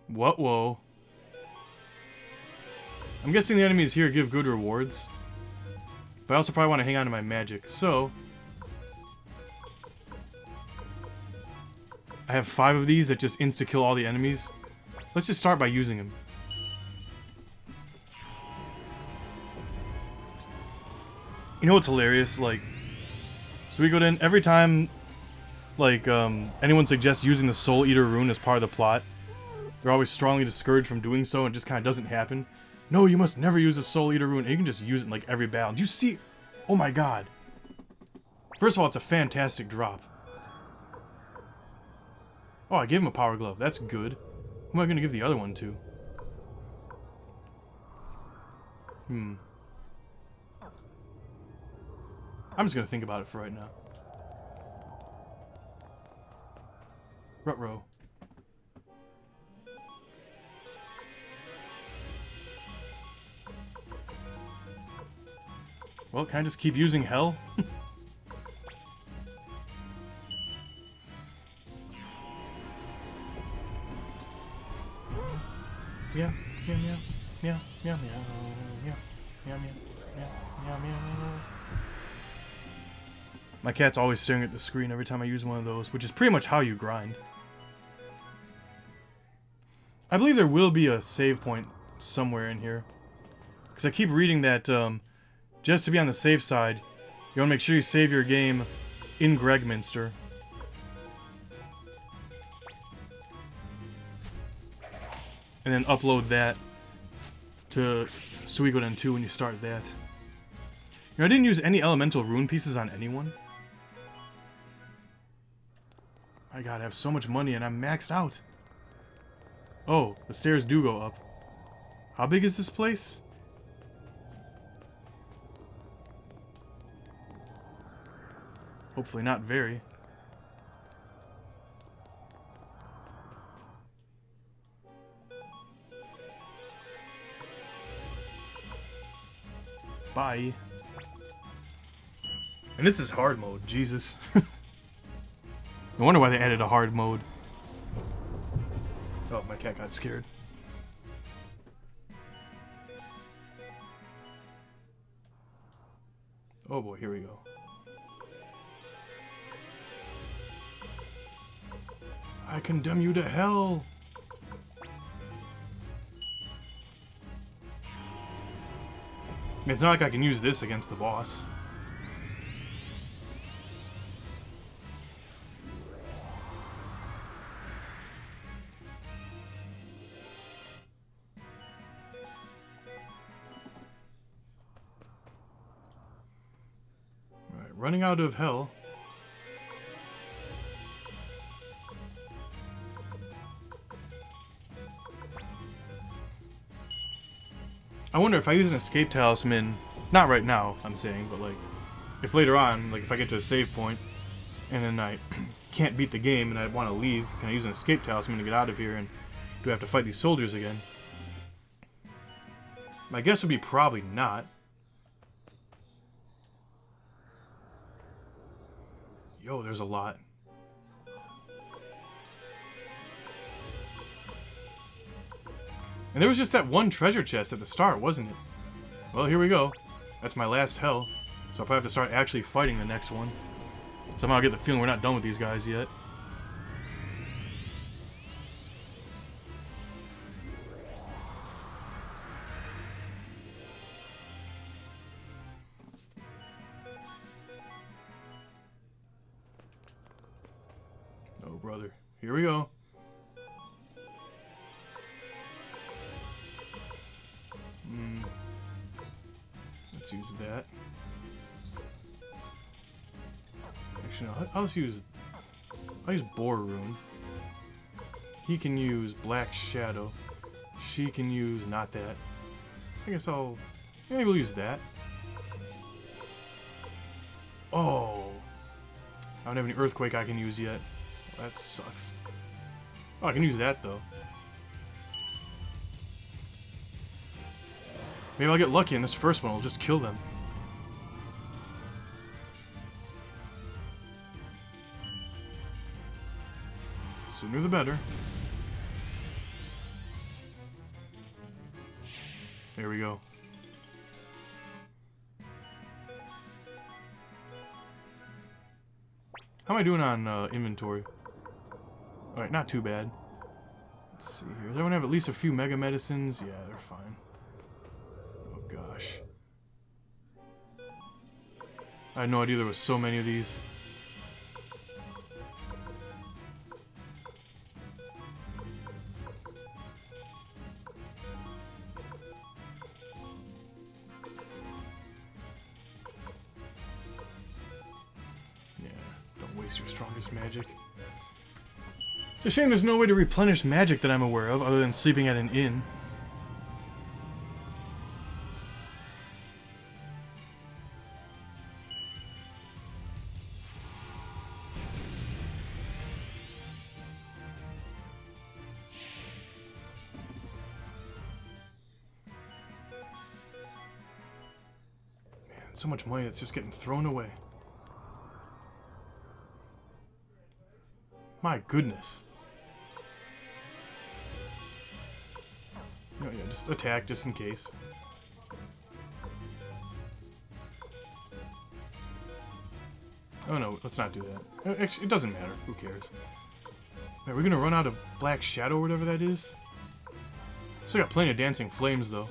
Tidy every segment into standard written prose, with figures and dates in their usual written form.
What? Whoa. I'm guessing the enemies here give good rewards. But I also probably want to hang on to my magic, so... I have 5 of these that just insta-kill all the enemies. Let's just start by using them. You know what's hilarious? Like, Suikoden, every time, like, anyone suggests using the Soul Eater rune as part of the plot, they're always strongly discouraged from doing so, and it just kind of doesn't happen. No, you must never use the Soul Eater rune, and you can just use it in, like, every battle. Do you see? Oh my god. First of all, it's a fantastic drop. Oh, I gave him a power glove. That's good. Who am I going to give the other one to? I'm just going to think about it for right now. Ruh-roh. Well, can I just keep using hell? Yeah, yeah, yeah, yeah, yeah, yeah, yeah, yeah, yeah, yeah. My cat's always staring at the screen every time I use one of those, which is pretty much how you grind. I believe there will be a save point somewhere in here. Because I keep reading that, just to be on the safe side, you want to make sure you save your game in Gregminster. And then upload that to Suikoden 2 when you start that. You know, I didn't use any elemental rune pieces on anyone. My god, I have so much money and I'm maxed out. Oh, the stairs do go up. How big is this place? Hopefully not very. Bye. And this is hard mode, Jesus. No wonder why they added a hard mode. Oh, my cat got scared. Oh boy, here we go. I condemn you to hell! It's not like I can use this against the boss. Alright, running out of hell. I wonder if I use an escape talisman, not right now, I'm saying, but like, if later on, like if I get to a save point, and then I can't beat the game and I want to leave, can I use an escape talisman to get out of here, and do I have to fight these soldiers again? My guess would be probably not. Yo, there's a lot. And there was just that one treasure chest at the start, wasn't it? Well, here we go. That's my last hell. So I'll probably have to start actually fighting the next one. Somehow I get the feeling we're not done with these guys yet. Oh, brother. Here we go. Let's use that. Actually, no, I'll use Boar Rune. He can use Black Shadow. She can use not that. I guess maybe we'll use that. Oh, I don't have any Earthquake I can use yet. That sucks. Oh, I can use that though. Maybe I'll get lucky and this first one will just kill them. Sooner the better. There we go. How am I doing on inventory? Alright, not too bad. Let's see here. Does everyone have at least a few mega medicines? Yeah, they're fine. Oh gosh. I had no idea there was so many of these. Yeah, don't waste your strongest magic. It's a shame there's no way to replenish magic that I'm aware of, other than sleeping at an inn. Man, so much money that's just getting thrown away. My goodness. Oh yeah, just attack just in case. Oh no, let's not do that. Actually, it doesn't matter. Who cares? Man, we're gonna run out of Black Shadow or whatever that is. Still got plenty of Dancing Flames though.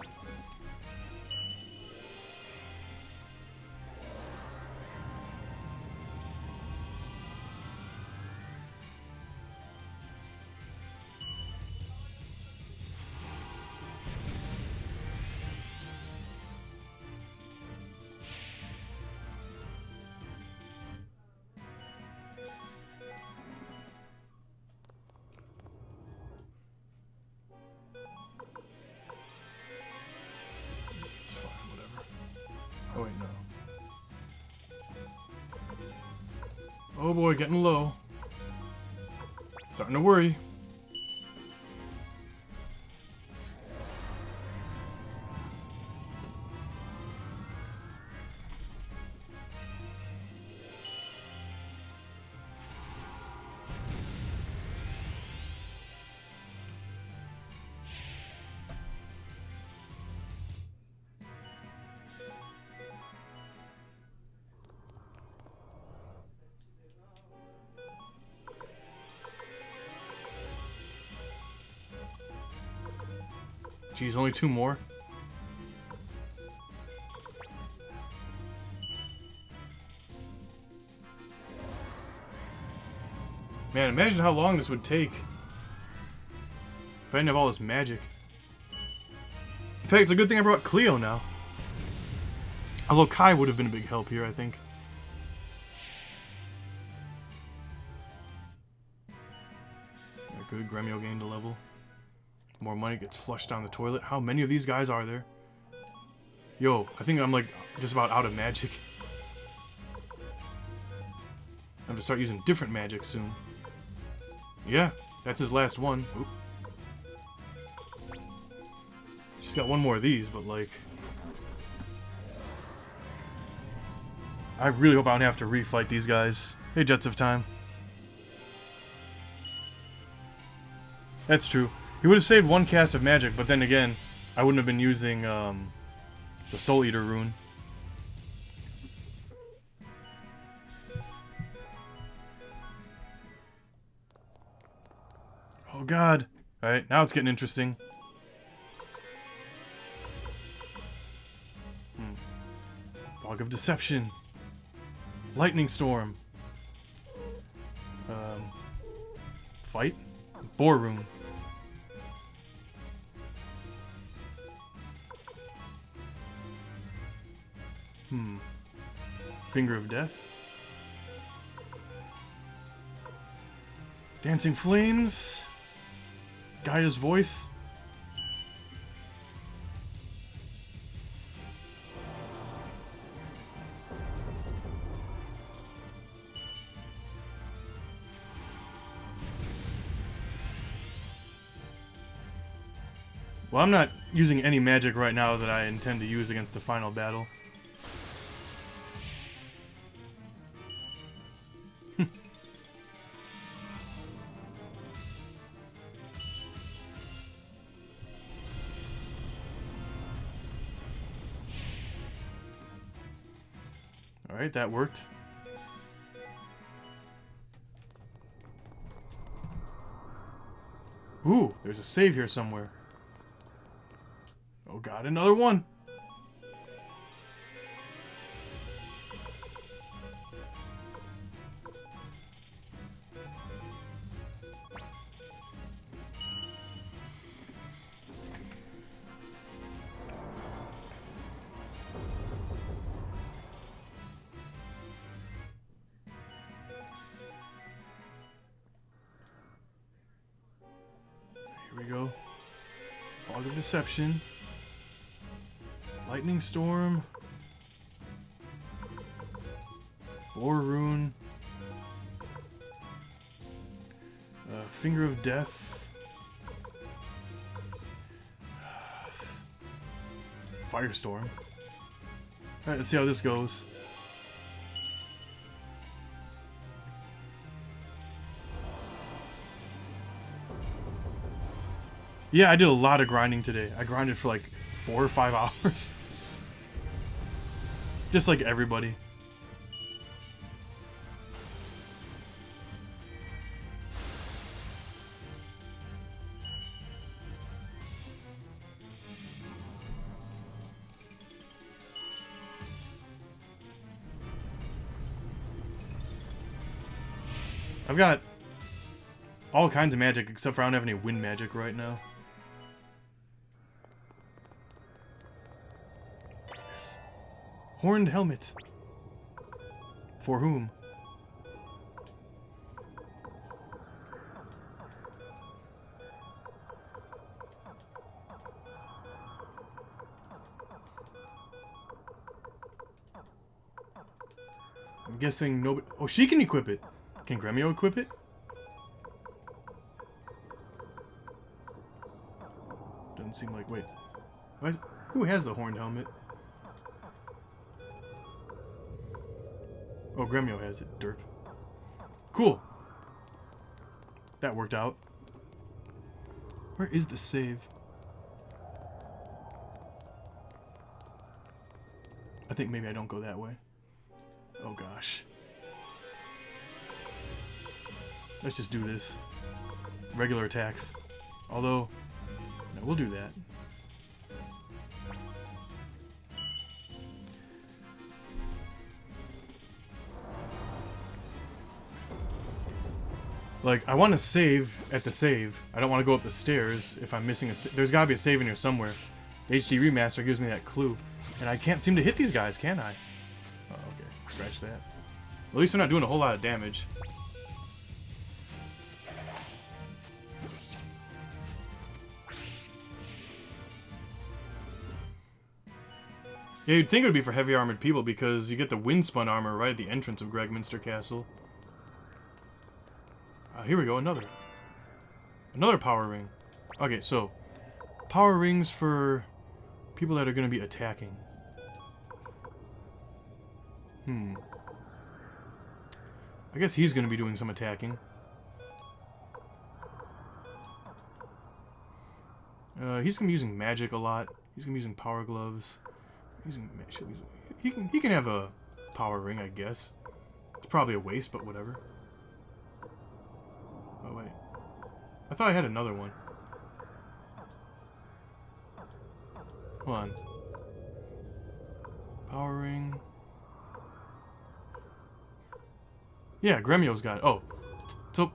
Oh wait, no. Oh boy, getting low. Starting to worry. Geez, only 2 more? Man, imagine how long this would take if I didn't have all this magic. In fact, it's a good thing I brought Cleo now. Although Kai would have been a big help here, I think. Yeah, good, Gremio gained a level. More money gets flushed down the toilet. How many of these guys are there? Yo, I think I'm like just about out of magic. I have to start using different magic soon. Yeah, that's his last one. Oop. She's got one more of these, but like... I really hope I don't have to refight these guys. Hey, Jets of Time. That's true. He would have saved 1 cast of magic, but then again, I wouldn't have been using the Soul Eater rune. Oh god. Alright, now it's getting interesting. Fog of Deception. Lightning Storm. Fight? Boar rune. Finger of Death. Dancing Flames. Gaia's Voice. Well, I'm not using any magic right now that I intend to use against the final battle. Alright, that worked. Ooh, there's a save here somewhere. Oh god, another one! Here we go. Fog of Deception. Lightning Storm. War Rune. Finger of Death. Firestorm. Alright, let's see how this goes. Yeah, I did a lot of grinding today. I grinded for like 4 or 5 hours. Just like everybody. I've got all kinds of magic, except for I don't have any wind magic right now. What's this? Horned helmet. For whom? I'm guessing nobody... Oh, she can equip it. Can Gremio equip it? Doesn't seem like... Wait. What? Who has the horned helmet? Oh, Gremio has it. Derp. Cool. That worked out. Where is the save? I think maybe I don't go that way. Oh gosh. Let's just do this. Regular attacks. Although, no, we'll do that. Like, I want to save at the save. I don't want to go up the stairs if I'm missing a... There's got to be a save in here somewhere. The HD Remaster gives me that clue. And I can't seem to hit these guys, can I? Oh, okay. Scratch that. At least they're not doing a whole lot of damage. Yeah, you'd think it would be for heavy armored people because you get the windspun armor right at the entrance of Gregminster Castle. Here we go, another power ring. Okay, so power rings for people that are going to be attacking. I guess he's going to be doing some attacking. He's going to be using magic a lot. He's going to be using power gloves. He can have a power ring, I guess. It's probably a waste, but whatever. Oh wait, I thought I had another one. Hold on. Power ring. Yeah, Gremio's got it. Oh, so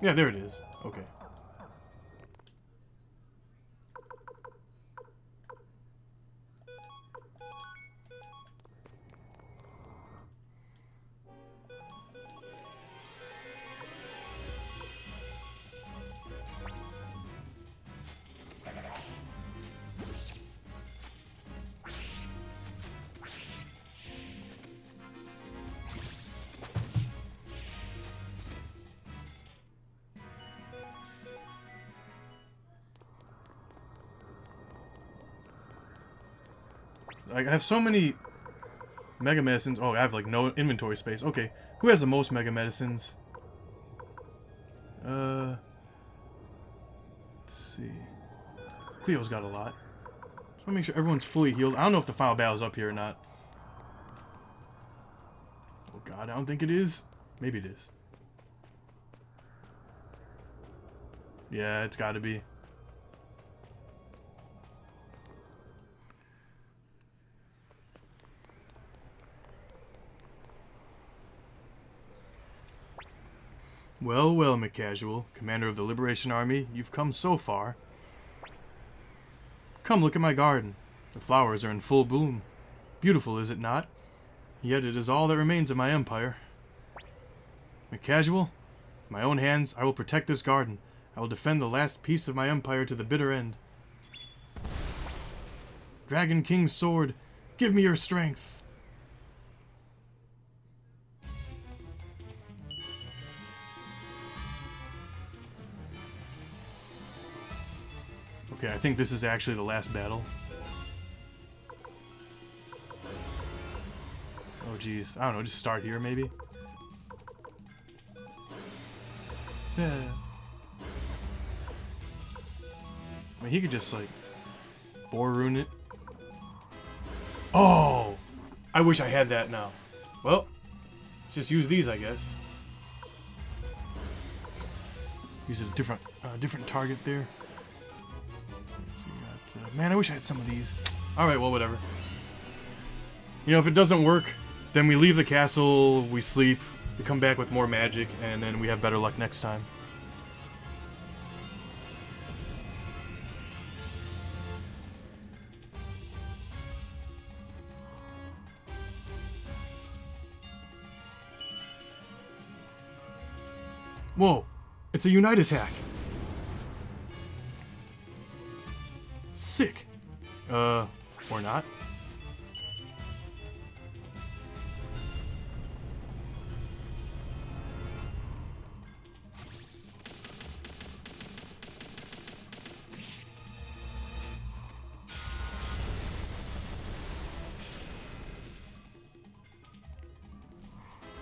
yeah, there it is. Okay. I have so many Mega Medicines. Oh, I have like no inventory space. Okay, who has the most Mega Medicines? Let's see. Cleo's got a lot. Just want to make sure everyone's fully healed. I don't know if the final battle's up here or not. God, I don't think it is. Maybe it is. Yeah, it's gotta be. Well, well, McCasual, commander of the Liberation Army, you've come so far. Come look at my garden. The flowers are in full bloom. Beautiful, is it not? Yet it is all that remains of my empire. McCasual, with my own hands, I will protect this garden. I will defend the last piece of my empire to the bitter end. Dragon King's sword, give me your strength. Okay, I think this is actually the last battle. Oh, geez. I don't know, just start here, maybe? Yeah. I mean, he could just, like, Boar Rune it. Oh! I wish I had that now. Well, let's just use these, I guess. Use a different target there. Man, I wish I had some of these. Alright, well, whatever. You know, if it doesn't work, then we leave the castle, we sleep, we come back with more magic, and then we have better luck next time. Whoa! It's a unite attack! Sick! Or not.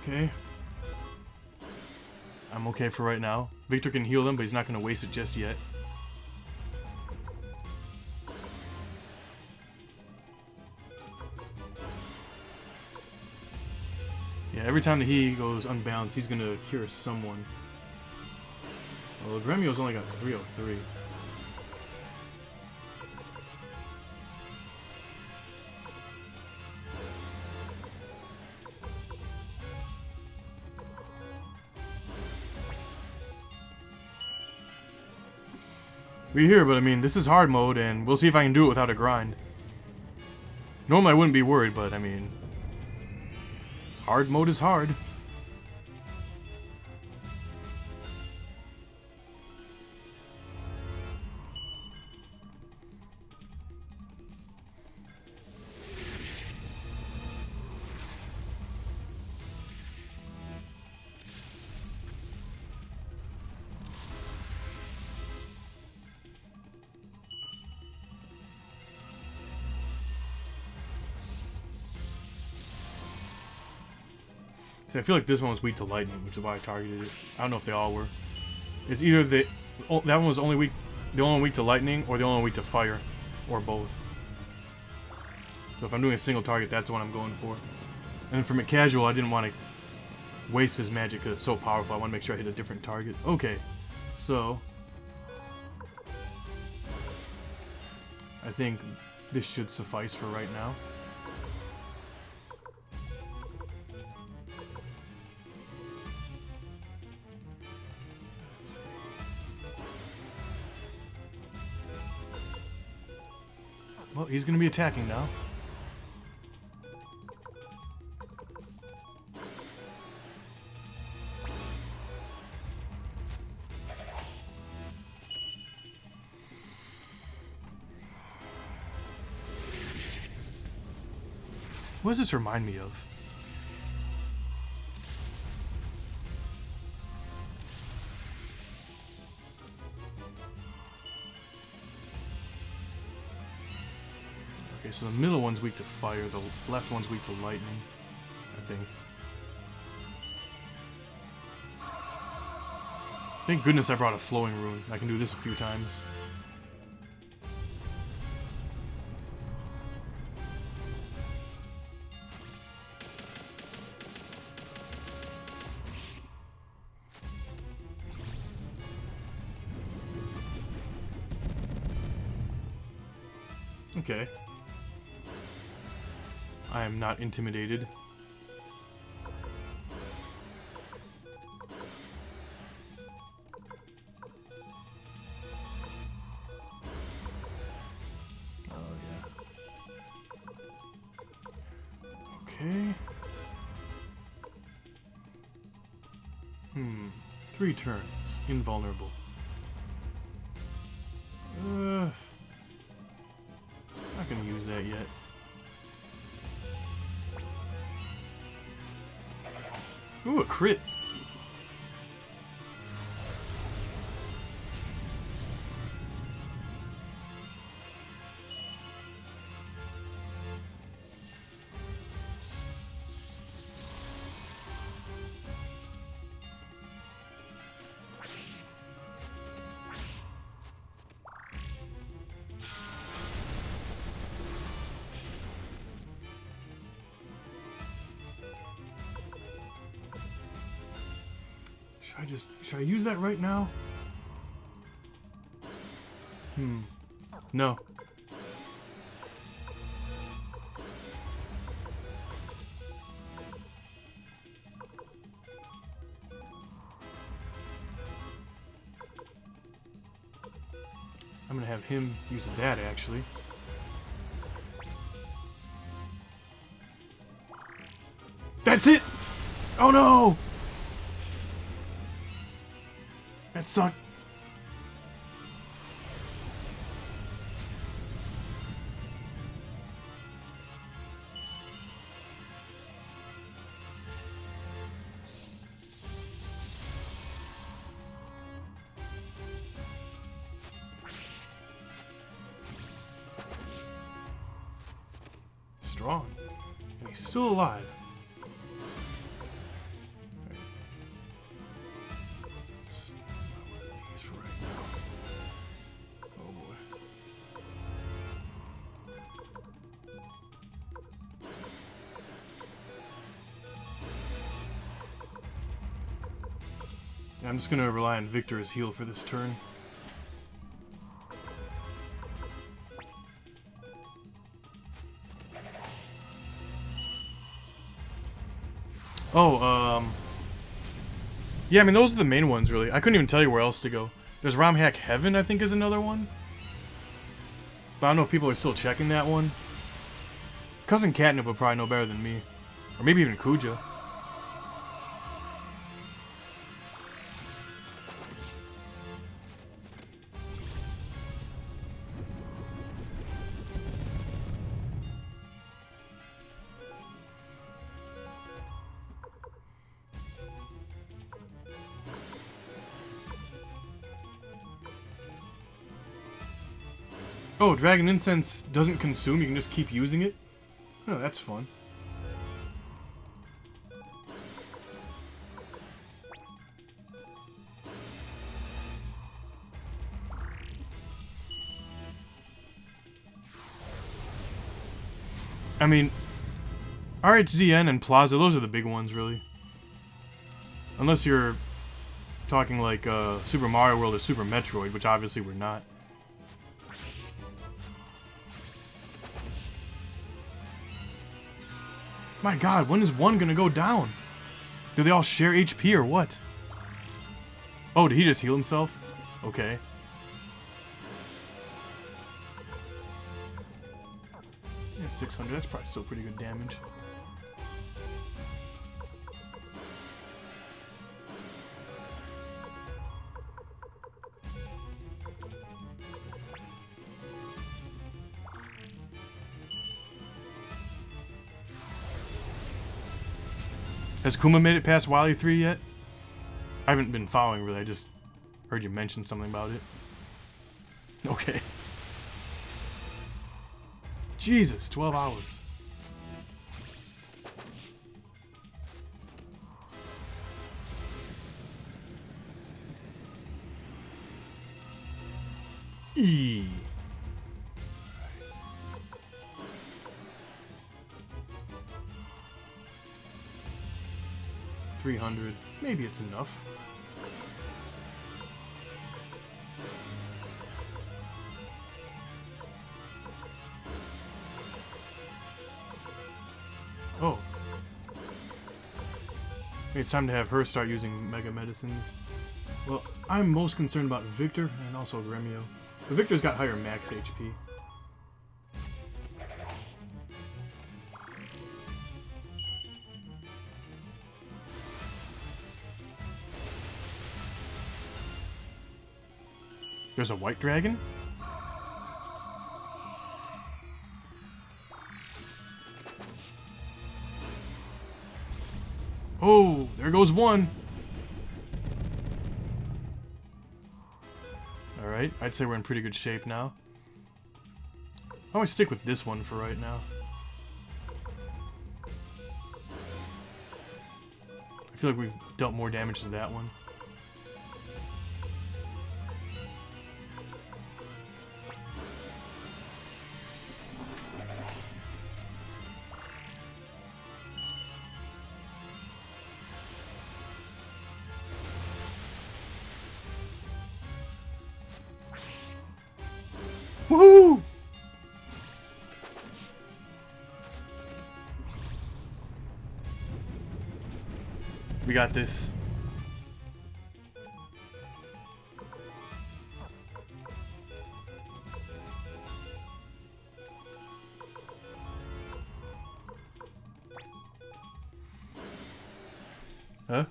Okay. I'm okay for right now. Victor can heal them, but he's not going to waste it just yet. Yeah, every time that he goes unbalanced, he's going to cure someone. Well, Gremio's only got 303. We're here, but I mean, this is hard mode, and we'll see if I can do it without a grind. Normally I wouldn't be worried, but I mean, hard mode is hard. I feel like this one was weak to lightning, which is why I targeted it. I don't know if they all were. It's either that one was only weak, the only one weak to lightning, or the only one weak to fire, or both. So if I'm doing a single target, that's the one I'm going for. And for McCasual, I didn't want to waste his magic because it's so powerful. I want to make sure I hit a different target. Okay, so I think this should suffice for right now. Well, he's going to be attacking now. What does this remind me of? Okay, so the middle one's weak to fire, the left one's weak to lightning, I think. Thank goodness I brought a flowing rune. I can do this a few times. Okay. I am not intimidated. Oh, yeah. Okay. 3 turns. Invulnerable. Not gonna use that yet. Ooh, a crit. Should I use that right now? No. I'm gonna have him use that, actually. That's it! Oh no! That sucked. Strong. And he's still alive. I'm just gonna rely on Victor's heal for this turn. Oh, yeah, I mean, those are the main ones, really. I couldn't even tell you where else to go. There's Rom Hack Heaven, I think, is another one. But I don't know if people are still checking that one. Cousin Catnip would probably know better than me. Or maybe even Kuja. Oh, Dragon Incense doesn't consume, you can just keep using it? Oh, that's fun. I mean, RHDN and Plaza, those are the big ones, really. Unless you're talking like Super Mario World or Super Metroid, which obviously we're not. My god, when is one gonna go down? Do they all share HP or what? Oh, did he just heal himself? Okay. Yeah, 600, that's probably still pretty good damage. Has Kuma made it past Wily 3 yet? I haven't been following really, I just heard you mention something about it. Okay. Jesus, 12 hours. Eee. 300. Maybe it's enough. It's time to have her start using mega medicines. Well, I'm most concerned about Victor and also Gremio. But Victor's got higher max HP. There's a white dragon? Oh, there goes one. Alright, I'd say we're in pretty good shape now. I always stick with this one for right now. I feel like we've dealt more damage to that one. Woohoo! We got this. Huh?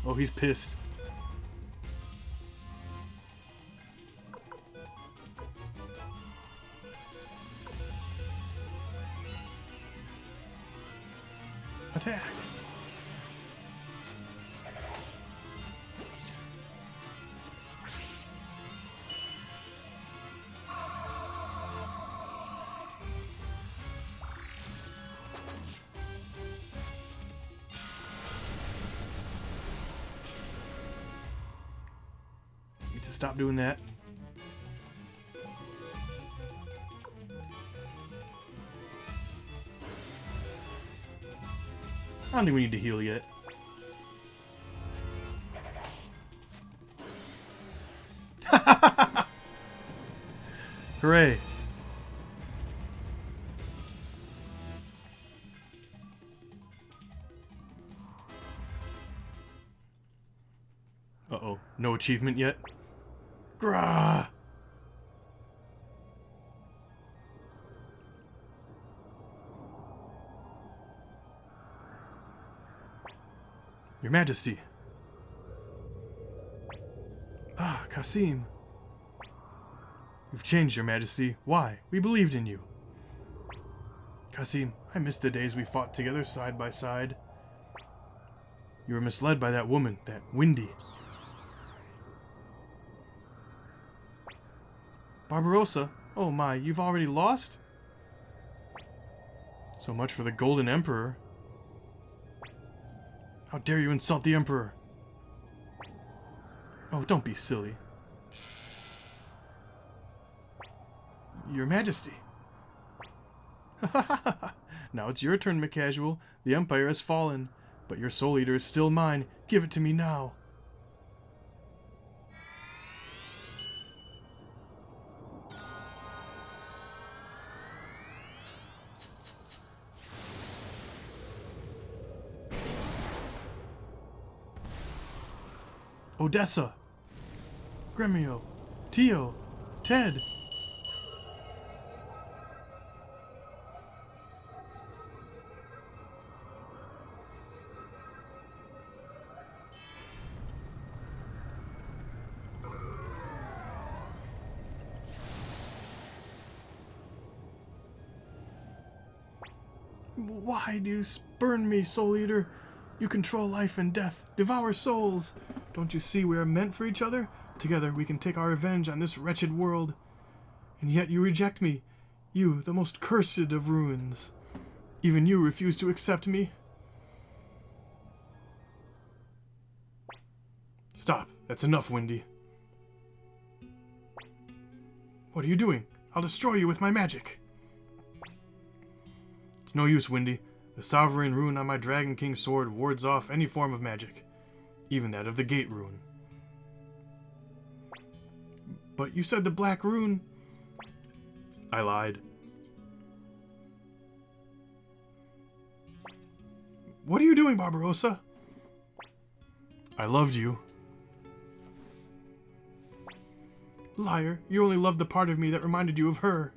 Oh, he's pissed. Attack. Need to stop doing that. I don't think we need to heal yet. Hooray! Uh-oh. No achievement yet? Grah! Your Majesty. Ah, Kasim. You've changed, Your Majesty. Why? We believed in you. Kasim, I miss the days we fought together side by side. You were misled by that woman, that Windy. Barbarossa? Oh my, you've already lost? So much for the Golden Emperor. How dare you insult the Emperor? Oh, don't be silly. Your Majesty. Now it's your turn, McCasual. The Empire has fallen, but your Soul Eater is still mine. Give it to me now. Odessa, Gremio, Tio, Ted. Why do you spurn me, Soul Eater? You control life and death, devour souls. Don't you see we are meant for each other? Together we can take our revenge on this wretched world. And yet you reject me. You, the most cursed of ruins. Even you refuse to accept me. Stop. That's enough, Windy. What are you doing? I'll destroy you with my magic. It's no use, Windy. The sovereign rune on my Dragon King sword wards off any form of magic. even that of the Gate Rune. But you said the Black Rune... I lied. What are you doing, Barbarossa? I loved you. Liar, you only loved the part of me that reminded you of her.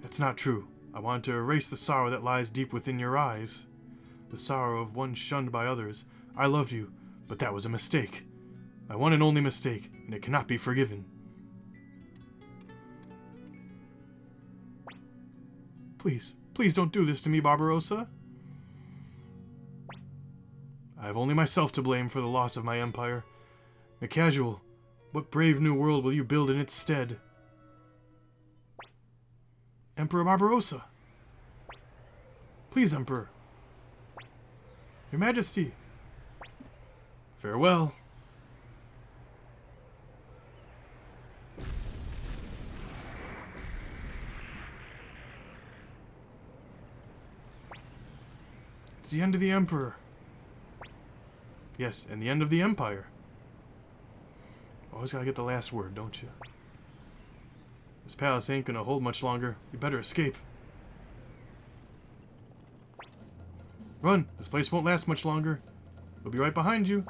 That's not true. I wanted to erase the sorrow that lies deep within your eyes. The sorrow of one shunned by others. I loved you, but that was a mistake. My one and only mistake, and it cannot be forgiven. Please, please don't do this to me, Barbarossa. I have only myself to blame for the loss of my empire. McCasual, what brave new world will you build in its stead? Emperor Barbarossa. Please, Emperor. Your Majesty. Farewell. It's the end of the Emperor. Yes, and the end of the Empire. Always gotta get the last word, don't you? This palace ain't gonna hold much longer. We better escape. Run! This place won't last much longer. We'll be right behind you.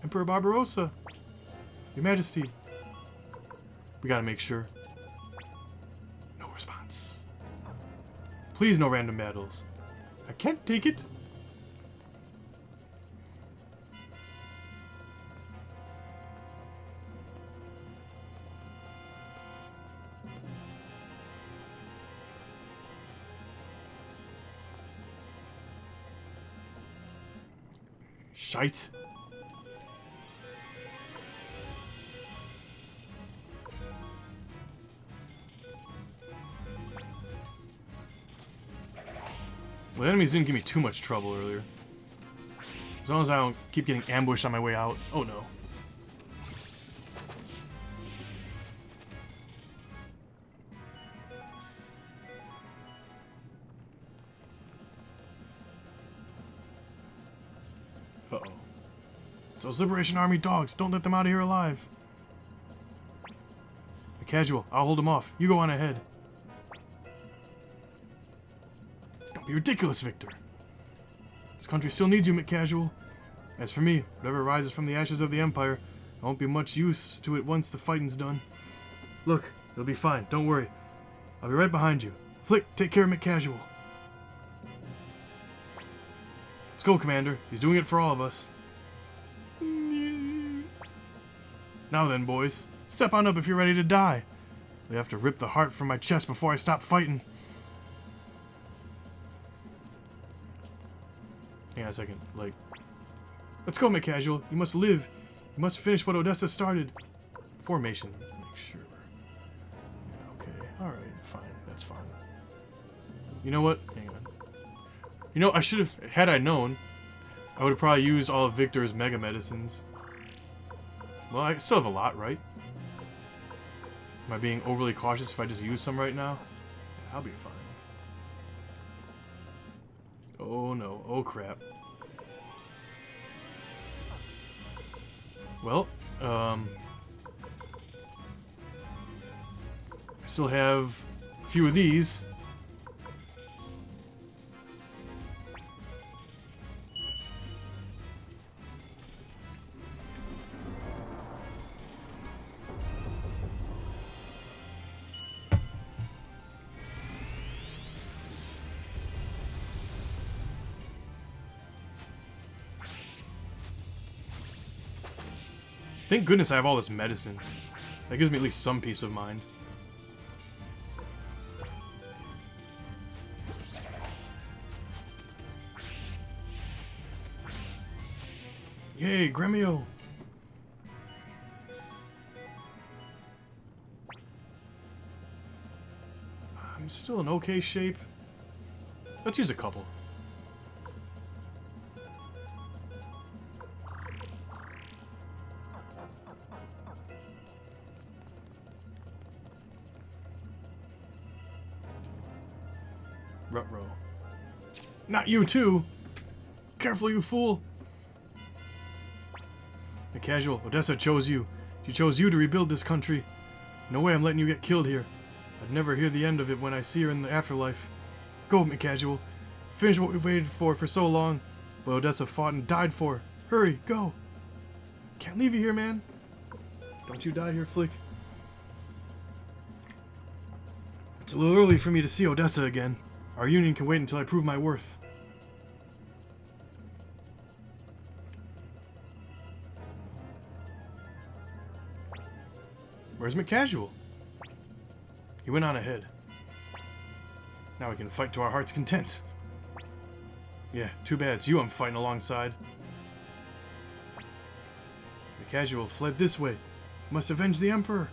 Emperor Barbarossa. Your Majesty. We gotta make sure. No response. Please, no random battles. I can't take it. Shite. Well, the enemies didn't give me too much trouble earlier. As long as I don't keep getting ambushed on my way out. Oh no. Uh-oh. It's those Liberation Army dogs. Don't let them out of here alive. Casual, I'll hold them off. You go on ahead. Don't be ridiculous, Victor. This country still needs you, McCasual. As for me, whatever rises from the ashes of the Empire, I won't be much use to it once the fighting's done. Look, it'll be fine. Don't worry. I'll be right behind you. Flick, take care of McCasual. Let's go, Commander. He's doing it for all of us. Now then, boys. Step on up if you're ready to die. We have to rip the heart from my chest before I stop fighting. Hang on a second. Like, let's go, McCasual. You must live. You must finish what Odessa started. Formation. Make sure. Yeah, okay. Alright, fine. That's fine. You know what? Hang on. You know, I should have... Had I known, I would have probably used all of Victor's Mega Medicines. Well, I still have a lot, right? Am I being overly cautious if I just use some right now? Yeah, I'll be fine. Oh no. Oh crap. Well, I still have a few of these. Thank goodness I have all this medicine. That gives me at least some peace of mind. Yay, Gremio! I'm still in okay shape. Let's use a couple. Ruh-roh. Not you too! Careful, you fool! The casual, Odessa chose you. She chose you to rebuild this country. No way I'm letting you get killed here. I'd never hear the end of it when I see her in the afterlife. Go, McCasual. Finish what we've waited for so long. But Odessa fought and died for. Hurry, go. Can't leave you here, man. Don't you die here, Flick. It's a little early for me to see Odessa again. Our union can wait until I prove my worth. Where's McCasual? He went on ahead. Now we can fight to our heart's content. Yeah, too bad it's you I'm fighting alongside. McCasual fled this way. Must avenge the Emperor.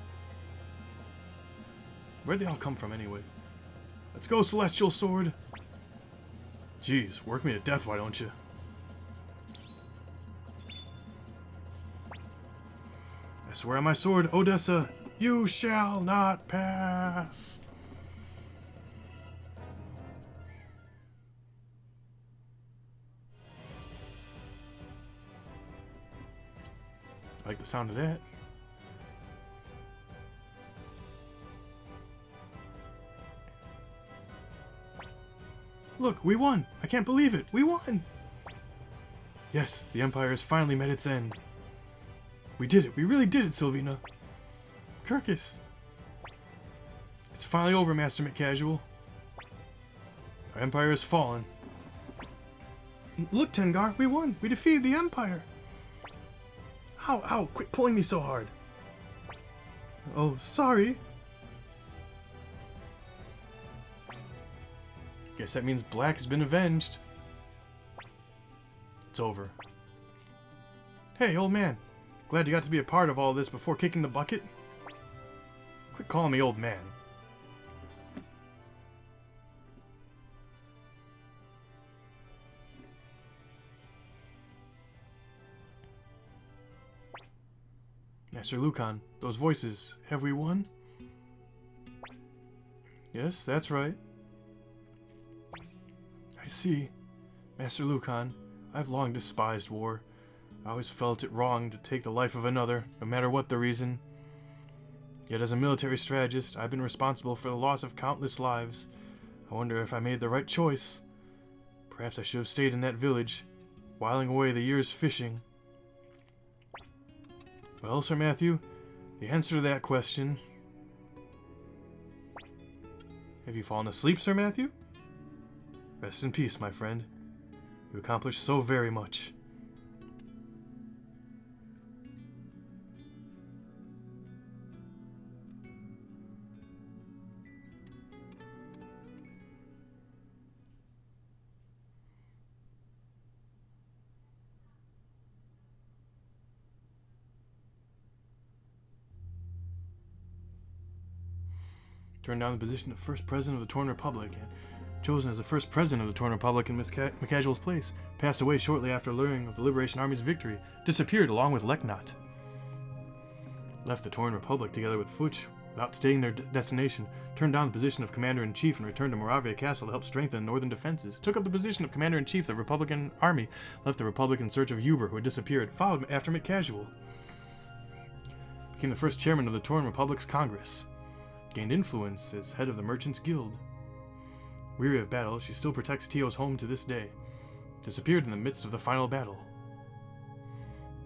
Where'd they all come from anyway? Let's go, Celestial Sword. Jeez, work me to death, why don't you? I swear on my sword, Odessa, you shall not pass. I like the sound of that. Look, we won! I can't believe it! We won! Yes, the Empire has finally met its end. We did it. We really did it, Sylvina. Kirkus. It's finally over, Master McCasual. Our Empire has fallen. Look, Tengar, we won! We defeated the Empire! Ow, ow, quit pulling me so hard. Oh, sorry. Guess that means Black has been avenged. It's over. Hey, old man. Glad you got to be a part of all this before kicking the bucket. Quit calling me old man. Master Lucan, those voices, have we won? Yes, that's right. I see. Master Lucan, I've long despised war. I always felt it wrong to take the life of another, no matter what the reason. Yet as a military strategist, I've been responsible for the loss of countless lives. I wonder if I made the right choice. Perhaps I should have stayed in that village, whiling away the years fishing. Well, Sir Matthew, the answer to that question... Have you fallen asleep, Sir Matthew? Rest in peace, my friend. You accomplished so very much. Turned down the position of first president of the Torn Republic, and chosen as the first president of the Torn Republic in McCasual's place, passed away shortly after learning of the Liberation Army's victory, disappeared along with Leknot. Left the Torn Republic together with Fuch without stating their destination, turned down the position of Commander-in-Chief and returned to Moravia Castle to help strengthen northern defenses, took up the position of Commander-in-Chief of the Republican Army, left the Republic in search of Uber, who had disappeared, followed after McCasual. Became the first chairman of the Torn Republic's Congress. Gained influence as head of the Merchants Guild. Weary of battle, she still protects Tio's home to this day. Disappeared in the midst of the final battle.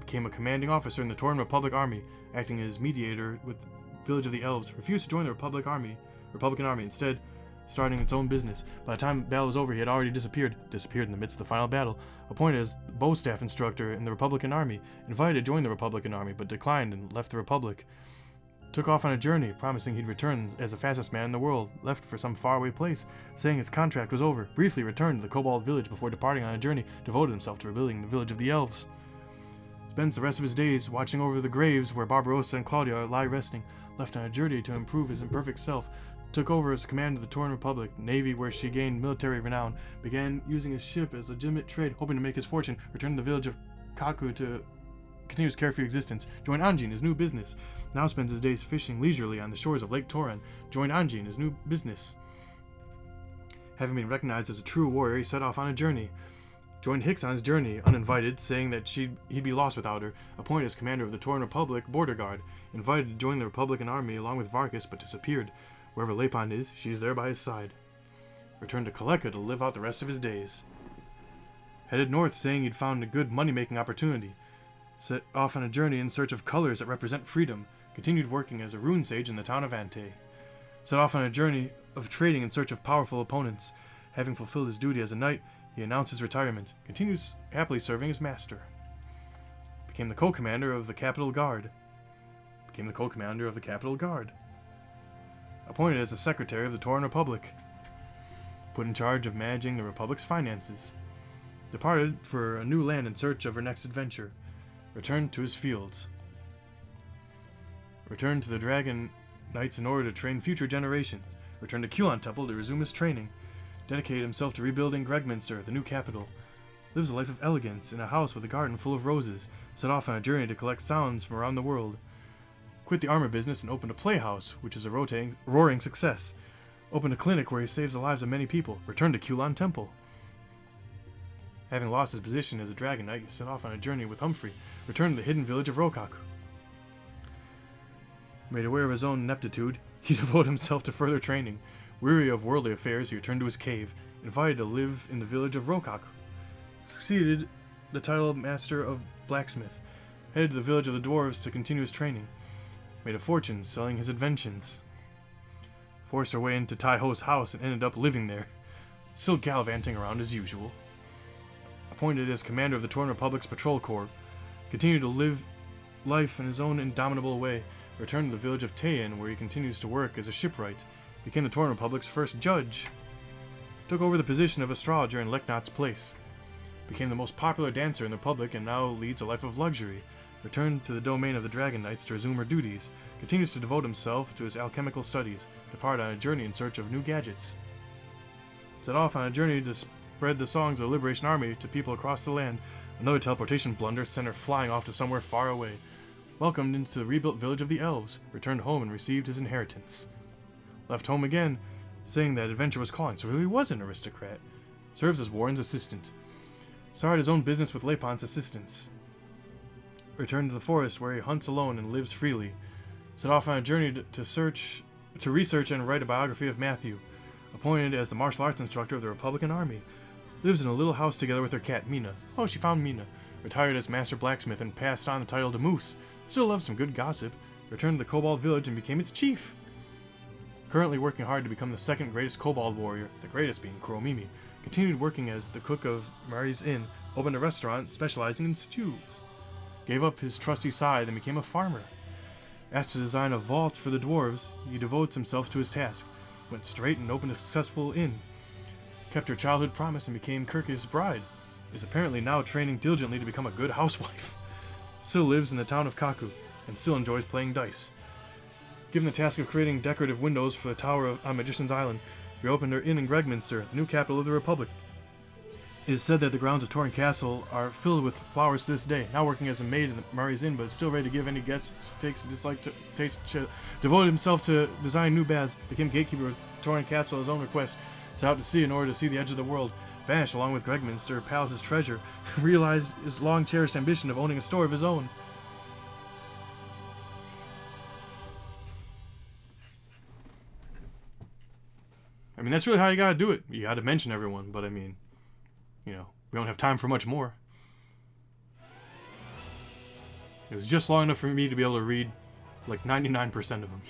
Became a commanding officer in the Torn Republic Army, acting as mediator with the village of the Elves. Refused to join the Republican Army, instead starting its own business. By the time the battle was over, he had already disappeared in the midst of the final battle. Appointed as bow staff instructor in the Republican Army. Invited to join the Republican Army, but declined and left the Republic. Took off on a journey, promising he'd return as the fastest man in the world, left for some faraway place, saying his contract was over, briefly returned to the Cobalt Village before departing on a journey, devoted himself to rebuilding the village of the Elves. Spends the rest of his days watching over the graves where Barbarossa and Claudia lie resting, left on a journey to improve his imperfect self, took over as command of the Torn Republic, Navy where she gained military renown, began using his ship as legitimate trade, hoping to make his fortune, returned to the village of Kaku to continue his carefree existence, joined Anjin, his new business. Now spends his days fishing leisurely on the shores of Lake Toran, joined Anjin, his new business. Having been recognized as a true warrior, he set off on a journey. joined Hicks on his journey uninvited, saying that he'd be lost without her. Appointed as commander of the Tauren Republic Border Guard, invited to join the Republican army along with Varkas, but disappeared. Wherever Lepon is, she's there by his side. Returned to Kaleka to live out the rest of his days. Headed north, saying he'd found a good money-making opportunity. Set off on a journey in search of colors that represent freedom. Continued working as a rune sage in the town of Ante. Set off on a journey of trading in search of powerful opponents. Having fulfilled his duty as a knight, he announced his retirement. Continues happily serving his master. Became the co-commander of the Capital Guard. Appointed as the secretary of the Tauren Republic. Put in charge of managing the Republic's finances. Departed for a new land in search of her next adventure. Returned to his fields. Returned to the Dragon Knights in order to train future generations. Returned to Kulon Temple to resume his training. Dedicated himself to rebuilding Gregminster, the new capital. Lives a life of elegance in a house with a garden full of roses. Set off on a journey to collect sounds from around the world. Quit the armor business and opened a playhouse, which is a roaring success. Opened a clinic where he saves the lives of many people. Returned to Kulon Temple. Having lost his position as a Dragon Knight, he set off on a journey with Humphrey. Returned to the hidden village of Rokaku. Made aware of his own ineptitude, he devoted himself to further training. Weary of worldly affairs, he returned to his cave, invited to live in the village of Rokaku. Succeeded the title of Master of Blacksmith. Headed to the village of the dwarves to continue his training. Made a fortune selling his inventions. Forced her way into Tai-Ho's house and ended up living there. Still gallivanting around as usual. Appointed as commander of the Tauren Republic's Patrol Corps. Continued to live life in his own indomitable way. Returned to the village of Taein, where he continues to work as a shipwright. Became the Tauren Republic's first judge. Took over the position of astrologer in Leknot's place. Became the most popular dancer in the Republic and now leads a life of luxury. Returned to the domain of the Dragon Knights to resume her duties. Continues to devote himself to his alchemical studies. Departed on a journey in search of new gadgets. Set off on a journey to spread the songs of the Liberation Army to people across the land. Another teleportation blunder sent her flying off to somewhere far away. Welcomed into the rebuilt village of the Elves. Returned home and received his inheritance. Left home again, saying that adventure was calling, so really was an aristocrat. Serves as Warren's assistant. Started his own business with Lepon's assistance. Returned to the forest where he hunts alone and lives freely. Set off on a journey to research and write a biography of Matthew. Appointed as the martial arts instructor of the Republican Army. Lives in a little house together with her cat, Mina. Oh, she found Mina. Retired as Master Blacksmith and passed on the title to Moose. Still loves some good gossip. Returned to the Kobold Village and became its chief. Currently working hard to become the second greatest Kobold warrior, the greatest being Kuromimi. Continued working as the cook of Mari's Inn. Opened a restaurant specializing in stews. Gave up his trusty scythe and became a farmer. Asked to design a vault for the dwarves, he devotes himself to his task. Went straight and opened a successful inn. Kept her childhood promise and became Kirk's bride. Is apparently now training diligently to become a good housewife. Still lives in the town of Kaku, and still enjoys playing dice. Given the task of creating decorative windows for the tower on Magician's Island, reopened her inn in Gregminster, the new capital of the Republic. It is said that the grounds of Torrent Castle are filled with flowers to this day. Now working as a maid in Mari's Inn, but still ready to give any guests who takes a dislike to taste. Devoted himself to design new baths, became gatekeeper of Torrent Castle at his own request. Set out to sea in order to see the edge of the world. Vanished along with Gregminster, Palace's treasure. Realized his long-cherished ambition of owning a store of his own. I mean, that's really how you gotta do it. You gotta mention everyone, but I mean, you know, we don't have time for much more. It was just long enough for me to be able to read like 99% of them.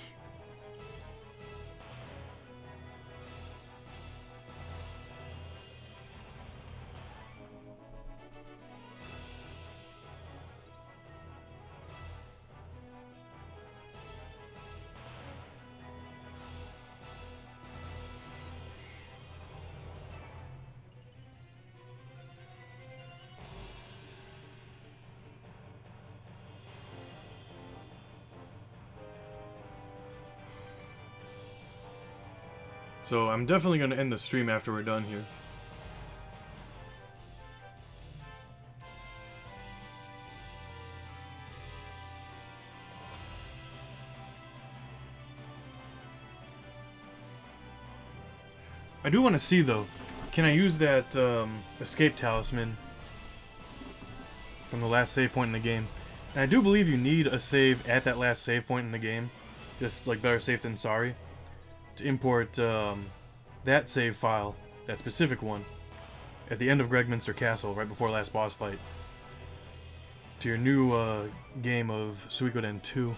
So I'm definitely going to end the stream after we're done here. I do want to see though, can I use that escape talisman from the last save point in the game. And I do believe you need a save at that last save point in the game. Just like better safe than sorry. To import that save file, that specific one, at the end of Gregminster Castle, right before last boss fight, to your new game of Suikoden 2.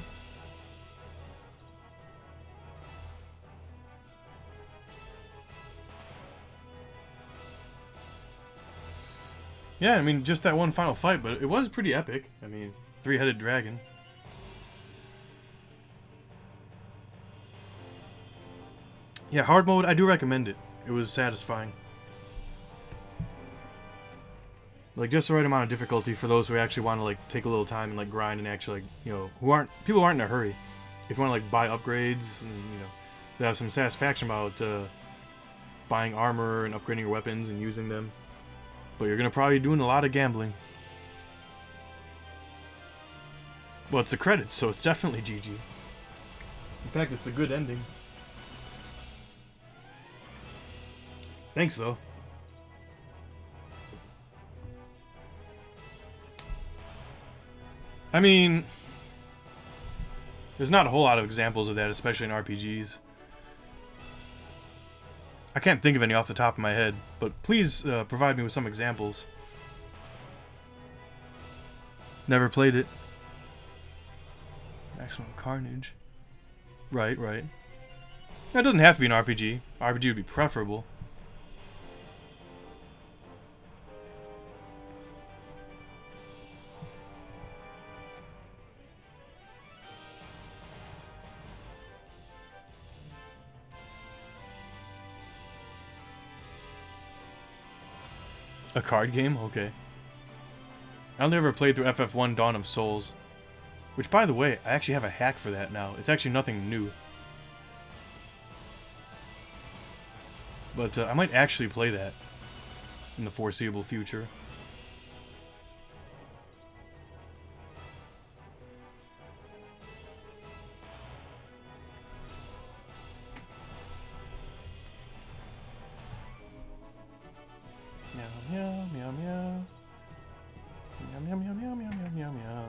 Yeah, I mean, just that one final fight, but it was pretty epic. I mean, three-headed dragon. Yeah, hard mode, I do recommend it. It was satisfying. Like, just the right amount of difficulty for those who actually want to, like, take a little time and, like, grind and actually, like, you know, people who aren't in a hurry. If you want to, like, buy upgrades and, you know, they have some satisfaction about buying armor and upgrading your weapons and using them. But you're going to probably be doing a lot of gambling. Well, it's the credits, so it's definitely GG. In fact, it's a good ending. Thanks, though. I mean, there's not a whole lot of examples of that, especially in RPGs. I can't think of any off the top of my head, but please provide me with some examples. Never played it. Maximum Carnage. Right, right. It doesn't have to be an RPG. RPG would be preferable. A card game? Okay. I only ever played through FF1 Dawn of Souls. Which, by the way, I actually have a hack for that now. It's actually nothing new. But I might actually play that in the foreseeable future. Meow, meow, meow, meow. Meow, meow, meow, meow, meow, meow, meow, meow.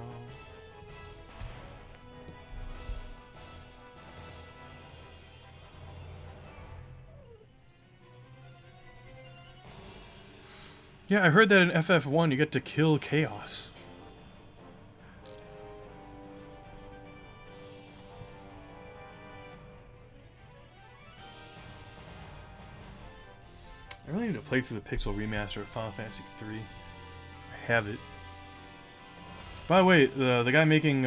Yeah, I heard that in FF1 you get to kill Chaos. I really need to play through the Pixel Remaster of Final Fantasy 3. I have it. By the way, the guy making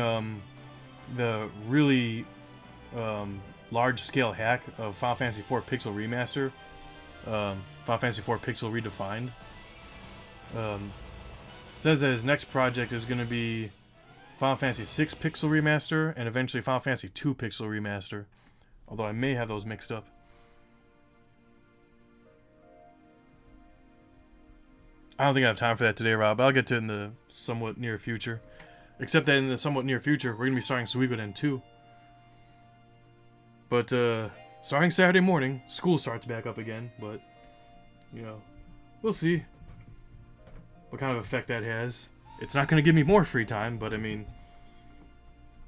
the really large-scale hack of Final Fantasy 4 Pixel Remaster, Final Fantasy 4 Pixel Redefined, says that his next project is going to be Final Fantasy 6 Pixel Remaster and eventually Final Fantasy 2 Pixel Remaster. Although I may have those mixed up. I don't think I have time for that today, Rob, but I'll get to it in the somewhat near future. Except that in the somewhat near future, we're going to be starting Suikoden 2. But, starting Saturday morning, school starts back up again, but, you know, we'll see what kind of effect that has. It's not going to give me more free time, but, I mean,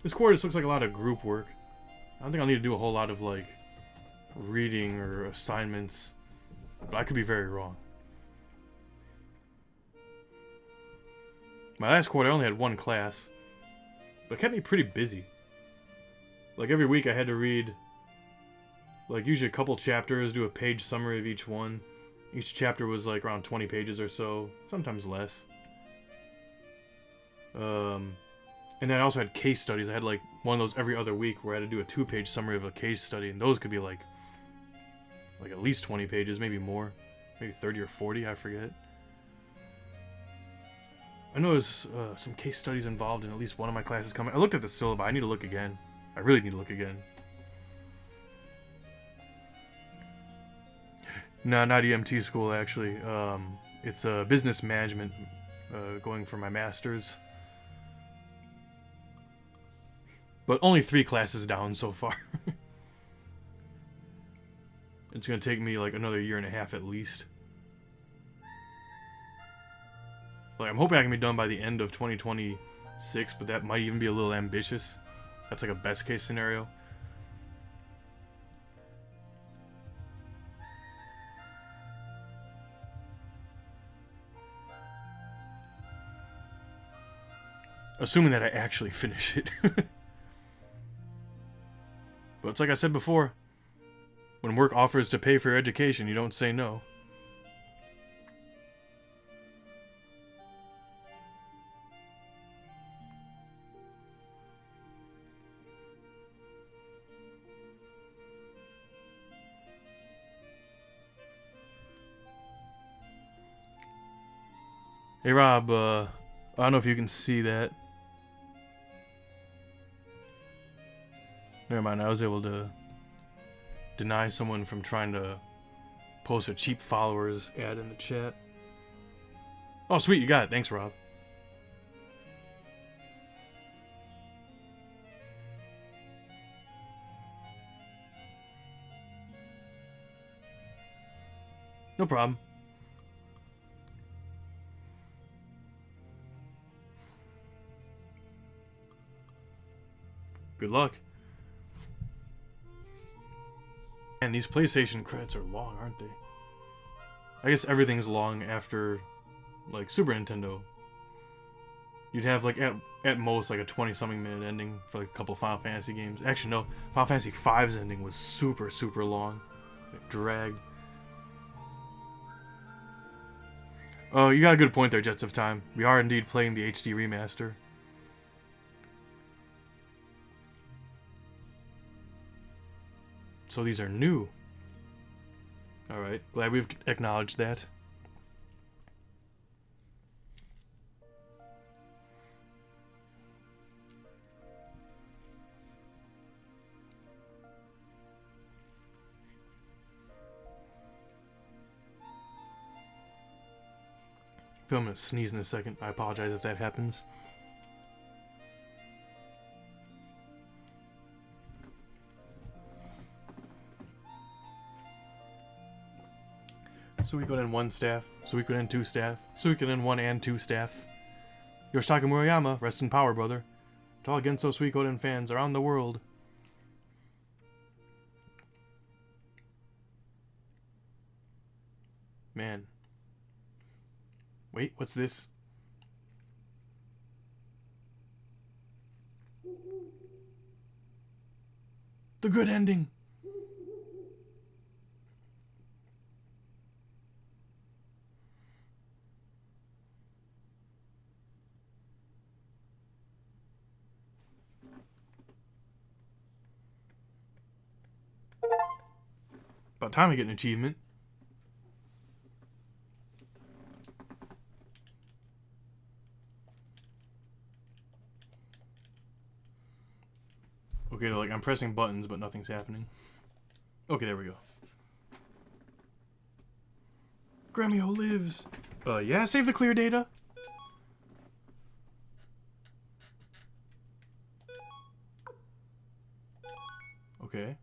this quarter just looks like a lot of group work. I don't think I'll need to do a whole lot of, like, reading or assignments, but I could be very wrong. My last quarter I only had one class, but it kept me pretty busy. Like every week I had to read, like usually a couple chapters, do a page summary of each one. Each chapter was like around 20 pages or so, sometimes less. And then I also had case studies. I had like one of those every other week where I had to do a 2-page summary of a case study, and those could be like at least 20 pages, maybe more, maybe 30 or 40, I forget. I know there's some case studies involved in at least one of my classes coming. I looked at the syllabi. I need to look again. I really need to look again. No, not EMT school, actually. It's business management, going for my master's. But only 3 classes down so far. It's going to take me like another 1.5 years at least. Like, I'm hoping I can be done by the end of 2026, but that might even be a little ambitious. That's like a best case scenario. Assuming that I actually finish it. But it's like I said before. When work offers to pay for your education, you don't say no. Hey Rob, I don't know if you can see that. Never mind, I was able to deny someone from trying to post a cheap followers ad in the chat. Oh, sweet, you got it. Thanks, Rob. No problem. Good luck. And these PlayStation credits are long, aren't they? I guess everything's long after, like, Super Nintendo. You'd have, like, at most, like, a 20-something minute ending for, like, a couple Final Fantasy games. Actually, no. Final Fantasy V's ending was super, super long. It dragged. Oh, you got a good point there, Jets of Time. We are indeed playing the HD remaster. So these are new. Alright, glad we've acknowledged that. I feel I'm gonna sneeze in a second. I apologize if that happens. Suikoden 1 staff, Suikoden 2 staff, Suikoden 1 and 2 staff. Yoshitaka Murayama, rest in power, brother. To all Genso Suikoden fans around the world. Man. Wait, what's this? The good ending! About time I get an achievement. Okay, like, I'm pressing buttons, but nothing's happening. Okay, there we go. Gremio lives. Yeah, save the clear data. Okay.